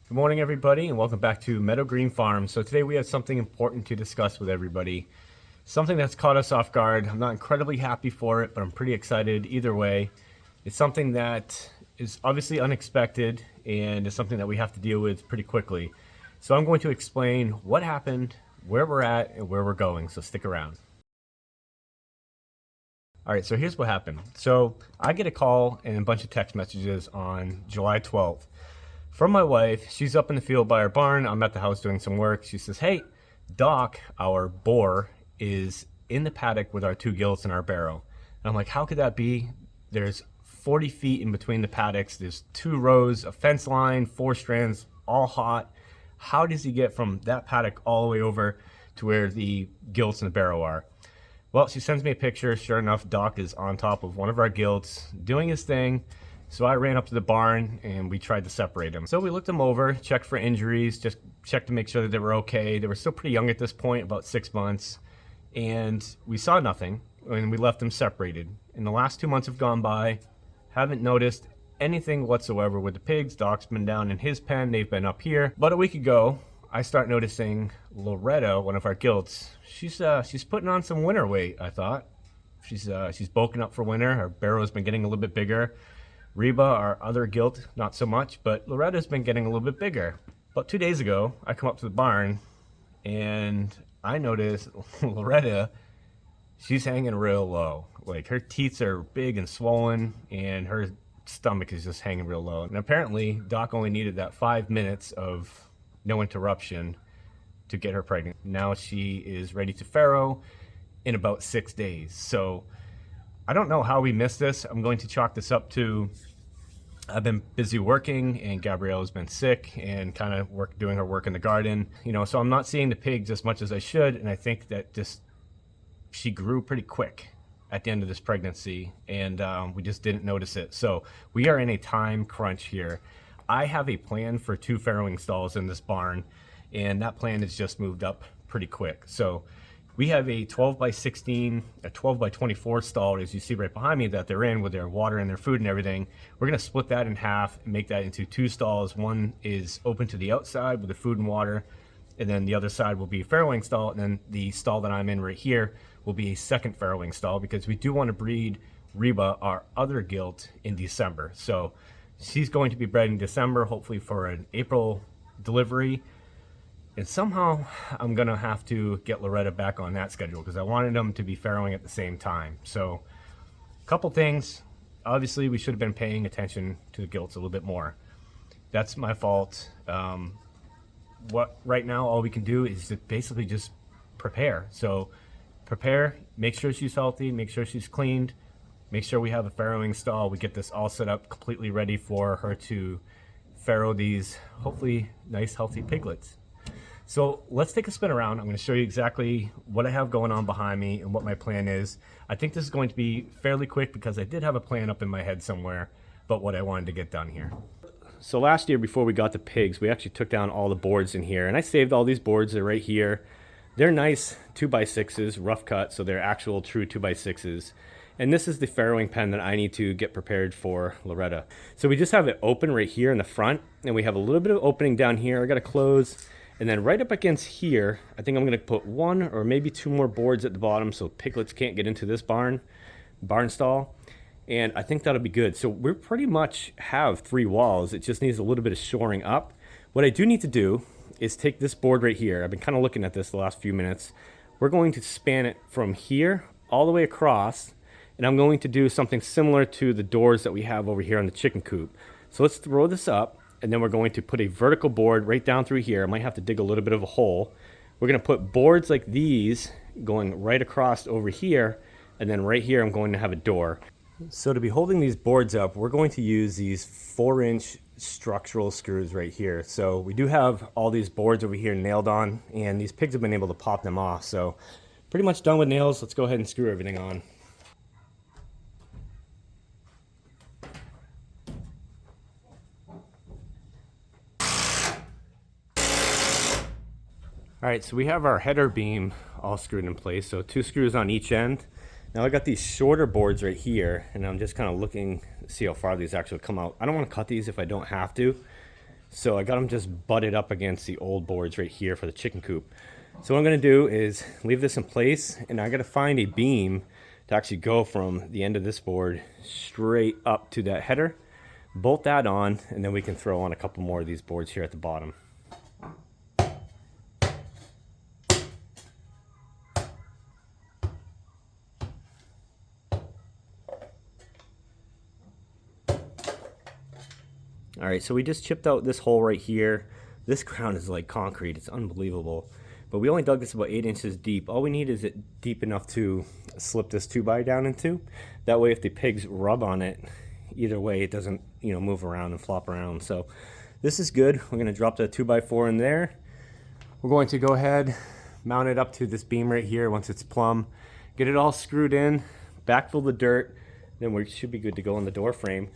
Good morning, everybody, and welcome back to Meadow Green Farm. So today we have something important to discuss with everybody. Something that's caught us off guard. I'm not incredibly happy for it, but I'm pretty excited either way. It's something that is obviously unexpected and is something that we have to deal with pretty quickly. So I'm going to explain what happened, where we're at, and where we're going, so stick around. All right, so here's what happened. So I get a call and a bunch of text messages on July 12th. From my wife. She's up in the field by our barn. I'm at the house doing some work. She says, hey, Doc, our boar, is in the paddock with our two gilts and our barrow. And I'm like, how could that be? There's 40 feet in between the paddocks. There's 2 rows, a fence line, 4 strands, all hot. How does he get from that paddock all the way over to where the gilts and the barrow are? Well, she sends me a picture. Sure enough, Doc is on top of one of our gilts doing his thing. So I ran up to the barn and we tried to separate them. So we looked them over, checked for injuries, just checked to make sure that they were okay. They were still pretty young at this point, about 6 months. And we saw nothing and we left them separated. And the last 2 months have gone by. Haven't noticed anything whatsoever with the pigs. Doc's been down in his pen, they've been up here. About a week ago, I start noticing Loretta, one of our gilts, she's putting on some winter weight, I thought. She's bulking up for winter. Her barrow's been getting a little bit bigger. Reba, our other gilt, not so much, but Loretta's been getting a little bit bigger. About 2 days ago, I come up to the barn and I notice Loretta, she's hanging real low. Like her teeth are big and swollen and her stomach is just hanging real low. And apparently Doc only needed that 5 minutes of no interruption to get her pregnant. Now she is ready to farrow in about 6 days. So I don't know how we missed this. I'm going to chalk this up to I've been busy working and Gabrielle's been sick and kind of doing her work in the garden. So I'm not seeing the pigs as much as I should. And I think that she grew pretty quick at the end of this pregnancy and we just didn't notice it. So we are in a time crunch here. I have a plan for 2 farrowing stalls in this barn and that plan has just moved up pretty quick. So we have a 12 by 16, a 12 by 24 stall, as you see right behind me, that they're in with their water and their food and everything. We're gonna split that in half and make that into 2 stalls. One is open to the outside with the food and water, and then the other side will be a farrowing stall, and then the stall that I'm in right here will be a second farrowing stall because we do want to breed Reba, our other gilt, in December. So she's going to be bred in December, hopefully for an April delivery. And somehow I'm gonna have to get Loretta back on that schedule because I wanted them to be farrowing at the same time. So a couple things. Obviously we should have been paying attention to the gilts a little bit more. That's my fault. Right now all we can do is to basically just prepare. So prepare, make sure she's healthy, make sure she's cleaned, make sure we have a farrowing stall. We get this all set up completely ready for her to farrow these hopefully nice healthy piglets. So let's take a spin around. I'm going to show you exactly what I have going on behind me and what my plan is. I think this is going to be fairly quick because I did have a plan up in my head somewhere, but what I wanted to get done here. So last year before we got the pigs, we actually took down all the boards in here and I saved all these boards. They're right here. They're nice 2x6s, rough cut, so they're actual true 2x6s. And this is the farrowing pen that I need to get prepared for Loretta. So we just have it open right here in the front and we have a little bit of opening down here. I got to close. And then right up against here, I think I'm going to put 1 or maybe 2 more boards at the bottom so piglets can't get into this barn stall. And I think that'll be good. So we pretty much have 3 walls. It just needs a little bit of shoring up. What I do need to do is take this board right here. I've been kind of looking at this the last few minutes. We're going to span it from here all the way across. And I'm going to do something similar to the doors that we have over here on the chicken coop. So let's throw this up. And then we're going to put a vertical board right down through here. I might have to dig a little bit of a hole. We're going to put boards like these going right across over here. And then right here, I'm going to have a door. So to be holding these boards up, we're going to use these 4-inch structural screws right here. So we do have all these boards over here nailed on, and these pigs have been able to pop them off. So pretty much done with nails. Let's go ahead and screw everything on. All right, so we have our header beam all screwed in place, so 2 screws on each end. Now I got these shorter boards right here, and I'm just kind of looking to see how far these actually come out. I don't want to cut these if I don't have to, So I got them just butted up against the old boards right here for the chicken coop. So what I'm gonna do is leave this in place, and I gotta find a beam to actually go from the end of this board straight up to that header, bolt that on, and then we can throw on a couple more of these boards here at the bottom. All right, so we just chipped out this hole right here. This ground is like concrete, it's unbelievable. But we only dug this about 8 inches deep. All we need is it deep enough to slip this 2x down into. That way if the pigs rub on it, either way it doesn't, you know, move around and flop around. So this is good. We're gonna drop the 2x4 in there. We're going to go ahead, mount it up to this beam right here once it's plumb. Get it all screwed in, backfill the dirt, then we should be good to go on the door frame.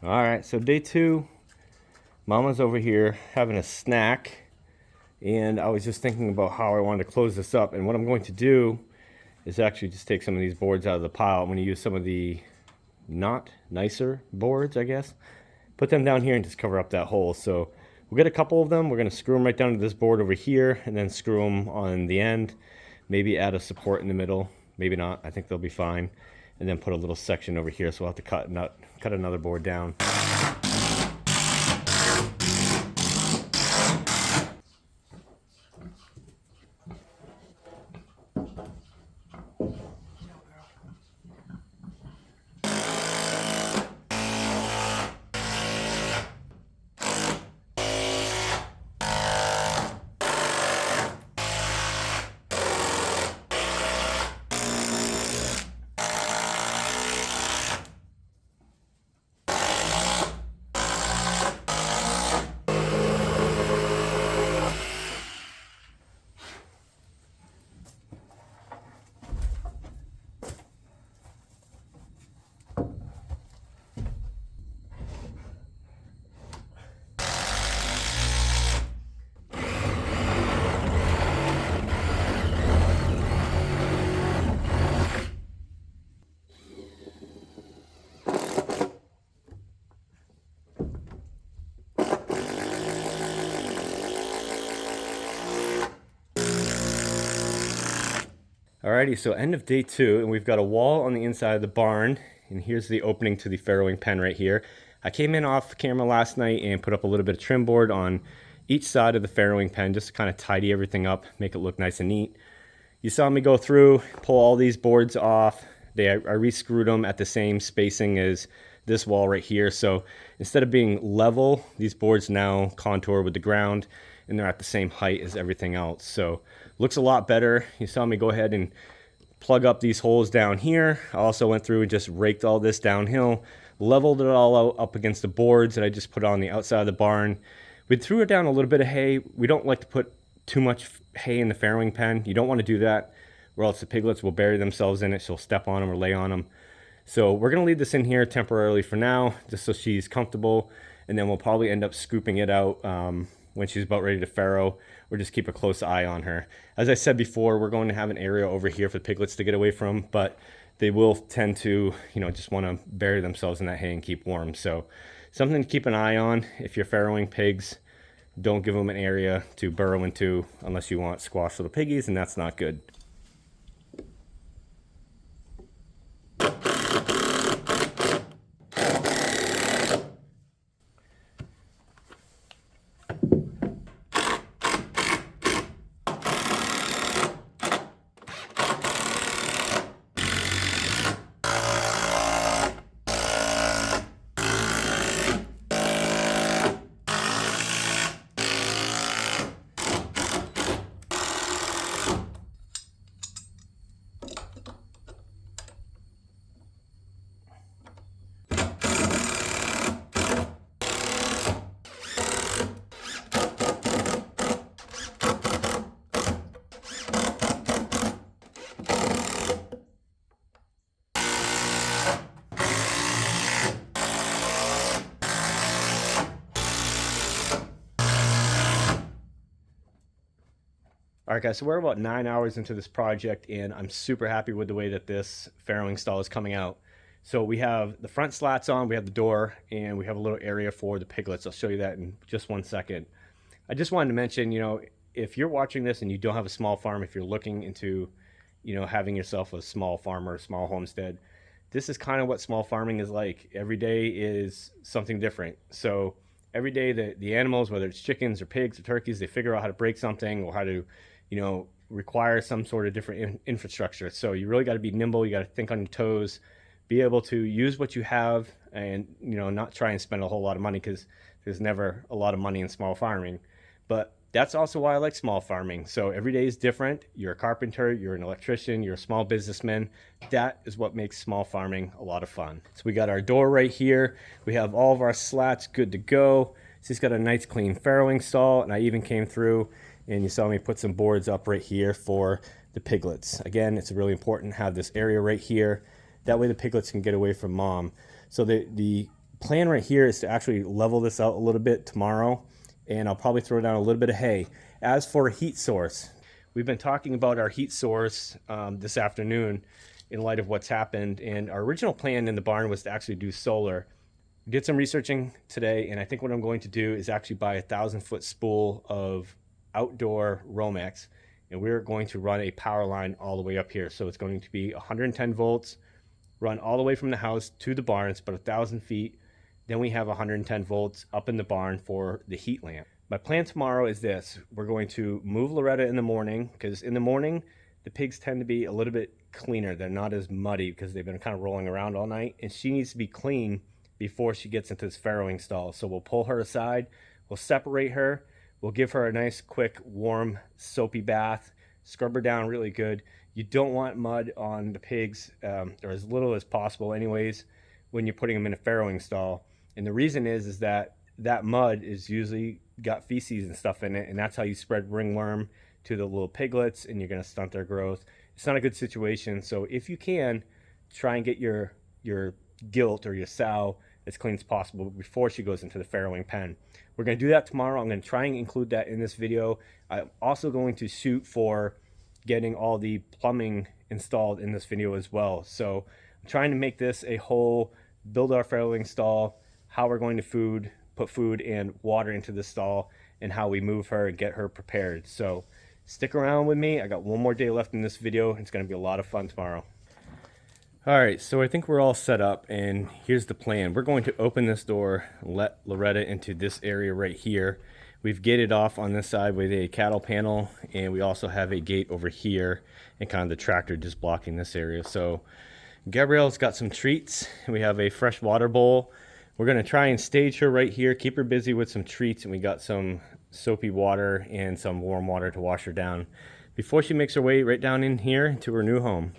All right, so day 2, Mama's over here having a snack, and I was just thinking about how I wanted to close this up. And what I'm going to do is actually just take some of these boards out of the pile. I'm going to use some of the not nicer boards, I guess. Put them down here and just cover up that hole. So we'll get a couple of them. We're going to screw them right down to this board over here, and then screw them on the end. Maybe add a support in the middle. Maybe not. I think they'll be fine. And then put a little section over here, so we'll have to cut another board down. Alrighty, so end of day 2, and we've got a wall on the inside of the barn, and here's the opening to the farrowing pen right here. I came in off camera last night and put up a little bit of trim board on each side of the farrowing pen just to kind of tidy everything up, make it look nice and neat. You saw me go through, pull all these boards off. I re-screwed them at the same spacing as this wall right here. So instead of being level, these boards now contour with the ground, and they're at the same height as everything else. So looks a lot better. You saw me go ahead and plug up these holes down here. I also went through and just raked all this downhill, leveled it all out up against the boards that I just put on the outside of the barn. We threw it down a little bit of hay. We don't like to put too much hay in the farrowing pen. You don't want to do that, or else the piglets will bury themselves in it. She'll step on them or lay on them. So we're gonna leave this in here temporarily for now, just so she's comfortable, and then we'll probably end up scooping it out when she's about ready to farrow, or just keep a close eye on her. As I said before, we're going to have an area over here for the piglets to get away from, but they will tend to, you know, just want to bury themselves in that hay and keep warm. So something to keep an eye on. If you're farrowing pigs, don't give them an area to burrow into unless you want squash little piggies, and that's not good. All right, guys, so we're about 9 hours into this project, and I'm super happy with the way that this farrowing stall is coming out. So we have the front slats on, we have the door, and we have a little area for the piglets. I'll show you that in just 1 second. I just wanted to mention, if you're watching this and you don't have a small farm, if you're looking into, having yourself a small farm or a small homestead, this is kind of what small farming is like. Every day is something different. So every day the animals, whether it's chickens or pigs or turkeys, they figure out how to break something or how to, require some sort of different infrastructure. So you really got to be nimble. You got to think on your toes, be able to use what you have, and not try and spend a whole lot of money, because there's never a lot of money in small farming. But that's also why I like small farming. So every day is different. You're a carpenter, you're an electrician, you're a small businessman. That is what makes small farming a lot of fun. So we got our door right here. We have all of our slats good to go. She's got a nice clean farrowing stall, and I even came through and you saw me put some boards up right here for the piglets. Again, it's really important to have this area right here. That way the piglets can get away from mom. So the plan right here is to actually level this out a little bit tomorrow, and I'll probably throw down a little bit of hay. As for a heat source, we've been talking about our heat source this afternoon in light of what's happened, and our original plan in the barn was to actually do solar. We did some researching today, and I think what I'm going to do is actually buy a 1,000-foot spool of outdoor Romex, and we're going to run a power line all the way up here. So it's going to be 110 volts, run all the way from the house to the barn. It's about 1,000 feet. Then we have 110 volts up in the barn for the heat lamp. My plan tomorrow is this. We're going to move Loretta in the morning, because in the morning the pigs tend to be a little bit cleaner. They're not as muddy because they've been kind of rolling around all night, and she needs to be clean before she gets into this farrowing stall. So we'll pull her aside, we'll separate her, we'll give her a nice quick warm soapy bath, scrub her down really good. You don't want mud on the pigs, or as little as possible anyways, when you're putting them in a farrowing stall. And the reason is that mud is usually got feces and stuff in it, and that's how you spread ringworm to the little piglets, and you're going to stunt their growth. It's not a good situation. So if you can, try and get your gilt or your sow as clean as possible before she goes into the farrowing pen. We're going to do that tomorrow. I'm going to try and include that in this video. I'm also going to shoot for getting all the plumbing installed in this video as well. So I'm trying to make this a whole build our farrowing stall, how we're going to put food and water into the stall, and how we move her and get her prepared. So stick around with me. I got one more day left in this video. It's going to be a lot of fun tomorrow. All right, so I think we're all set up, and here's the plan. We're going to open this door, let Loretta into this area right here. We've gated off on this side with a cattle panel, and we also have a gate over here and kind of the tractor just blocking this area. So Gabrielle's got some treats. We have a fresh water bowl. We're going to try and stage her right here, keep her busy with some treats, and we got some soapy water and some warm water to wash her down before she makes her way right down in here to her new home.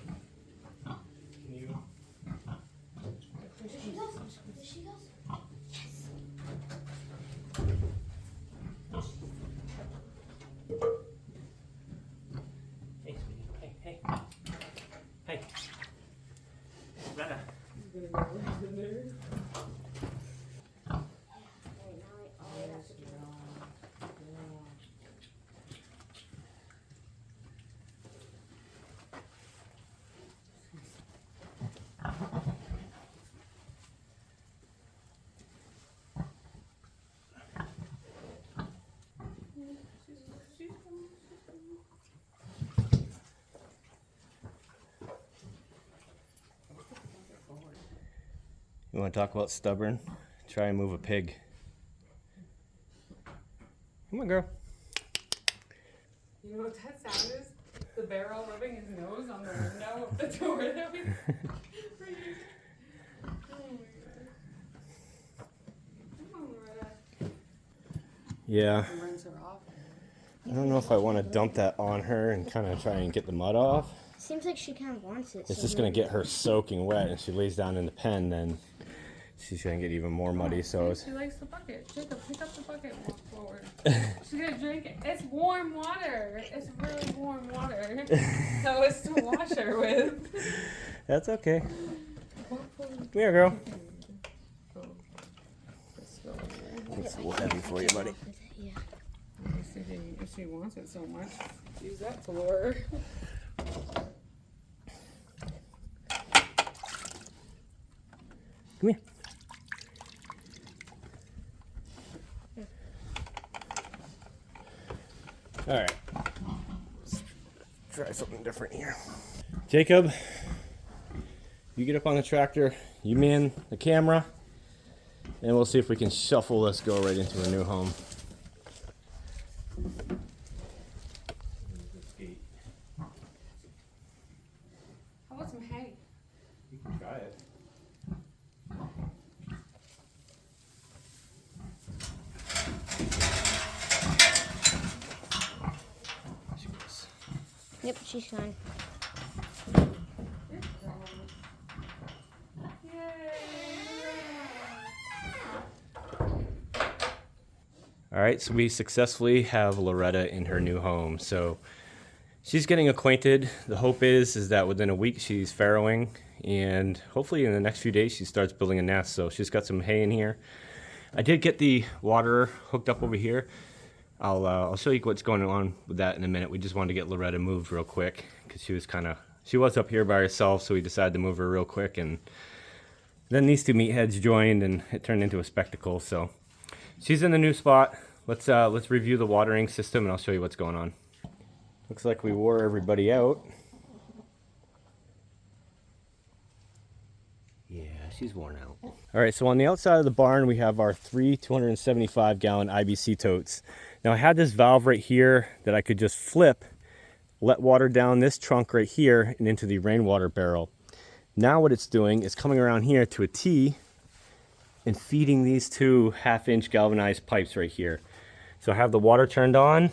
You want to talk about stubborn? Try and move a pig. Come on, girl. You know what that sound is? The barrel rubbing his nose on the window of the door that we Oh my god. Come on, Loretta. Yeah. Rinse her off. I don't know if I want to dump that on her and kind of try and get the mud off. Seems like she kind of wants it. It's just going to get her soaking wet, and she lays down in the pen, then she's going to get even more muddy. So She likes the bucket. Jacob, pick up the bucket and walk forward. She's going to drink it. It's warm water. It's really warm water. So it's to wash her with. That's okay. Come here, girl. It's a little heavy for you, buddy. Yeah. If she wants it so much. use that for. Come here. All right. Let's try something different here. Jacob, you get up on the tractor, you man the camera, and we'll see if we can shuffle this girl right into a new home. How about some hay? You can try it. Yep, she's fine. All right, so we successfully have Loretta in her new home. So she's getting acquainted. The hope is that within a week she's farrowing, and hopefully in the next few days she starts building a nest. So she's got some hay in here. I did get the water hooked up over here. I'll show you what's going on with that in a minute. We just wanted to get Loretta moved real quick because she was up here by herself, so we decided to move her real quick, and then these two meatheads joined and it turned into a spectacle. So she's in the new spot. Let's review the watering system and I'll show you what's going on. Looks like we wore everybody out. Yeah, she's worn out. All right, so on the outside of the barn, we have our 3 275-gallon IBC totes. Now I had this valve right here that I could just flip, let water down this trunk right here and into the rainwater barrel. Now what it's doing is coming around here to a T and feeding these two 1/2-inch galvanized pipes right here. So I have the water turned on.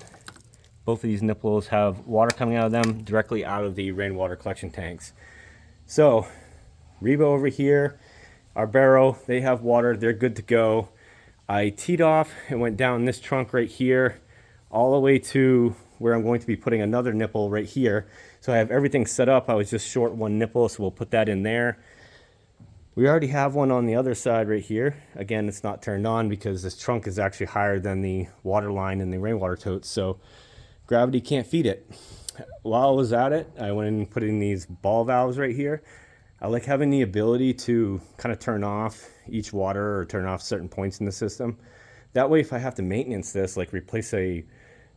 Both of these nipples have water coming out of them directly out of the rainwater collection tanks. So Reba over here, our barrel, they have water, they're good to go. I teed off and went down this trunk right here all the way to where I'm going to be putting another nipple right here. So I have everything set up. I was just short one nipple, so we'll put that in there. We already have one on the other side right here. Again, it's not turned on because this trunk is actually higher than the water line in the rainwater totes, so gravity can't feed it. While I was at it, I went in and put in these ball valves right here. I like having the ability to kind of turn off each water or turn off certain points in the system. That way, if I have to maintenance this, like replace a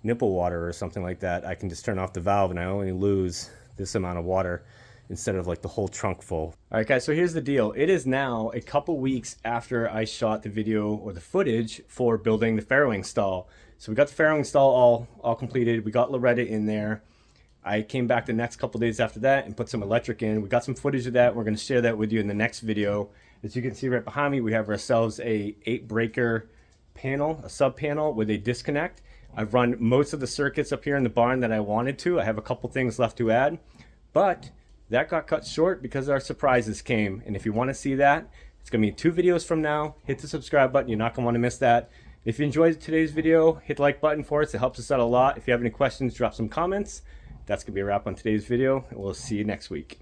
nipple water or something like that, I can just turn off the valve and I only lose this amount of water instead of like the whole trunk full. All right, guys, so here's the deal. It is now a couple weeks after I shot the video or the footage for building the farrowing stall. So we got the farrowing stall all completed. We got Loretta in there. I came back the next couple days after that and put some electric in. We got some footage of that. We're going to share that with you in the next video. As you can see right behind me, we have ourselves a 8-breaker panel, a sub panel with a disconnect. I've run most of the circuits up here in the barn that I wanted to. I have a couple things left to add, but that got cut short because our surprises came. And if you want to see that, it's going to be 2 videos from now. Hit the subscribe button. You're not going to want to miss that. If you enjoyed today's video, hit the like button for us. It helps us out a lot. If you have any questions, drop some comments. That's going to be a wrap on today's video, and we'll see you next week.